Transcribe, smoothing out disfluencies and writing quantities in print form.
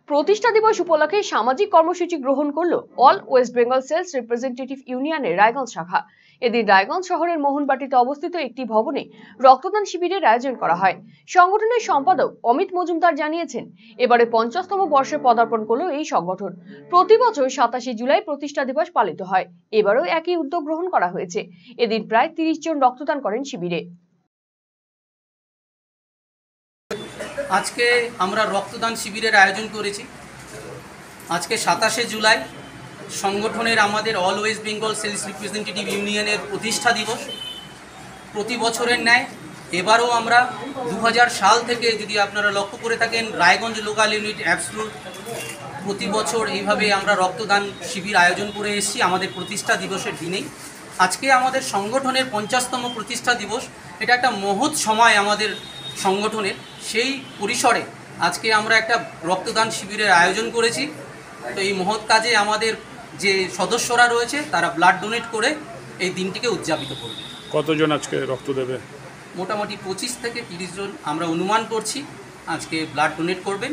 প্রতিষ্ঠা দিবস উপলক্ষে সামাজিক কর্মসূচি গ্রহণ করলো all West Bengal sales representative ইউনিয়নের রায়গঞ্জ শাখা। এদিন রায়গঞ্জ শহরের মোহনবাটিতে অবস্থিত একটি ভবনে রক্তদান শিবিরের আয়োজন করা হয়। সংগঠনের সম্পাদক অমিত মজুমদার জানিয়েছেন, এবারে 50তম বর্ষে পদার্পণ করলো এই সংগঠন। প্রতি বছর 27 জুলাই প্রতিষ্ঠা দিবস পালিত হয়, এবারও একই উদ্যোগ গ্রহণ করা হয়েছে। এদিন প্রায় 30 জন রক্তদান করেন শিবিরে। আজকে আমরা রক্তদান শিবিরের আয়োজন করেছি। আজকে 27শে জুলাই সংগঠনের আমাদের all West Bengal sales representative ইউনিয়নের প্রতিষ্ঠা দিবস। প্রতি বছরের ন্যায় এবারও আমরা 2000 সাল থেকে, যদি আপনারা লক্ষ্য করে থাকেন, রায়গঞ্জ লোকাল ইউনিট অ্যাবসলুট প্রতি বছর এইভাবে আমরা রক্তদান শিবির আয়োজন করে এসেছি আমাদের প্রতিষ্ঠা দিবসের দিনেই। আজকে আমাদের সংগঠনের 50তম প্রতিষ্ঠা দিবস। এটা একটা মহৎ সময় আমাদের সংগঠনের। সেই পরিসরে আজকে আমরা একটা রক্তদান শিবিরের আয়োজন করেছি। তো এই মহৎ কাজে আমাদের যে সদস্যরা রয়েছে তারা ব্লাড ডোনেট করে এই দিনটিকে উদযাপিত করবে। কতজন আজকে রক্ত দেবে? মোটামুটি 25 থেকে 30 জন আমরা অনুমান করছি আজকে ব্লাড ডোনেট করবেন।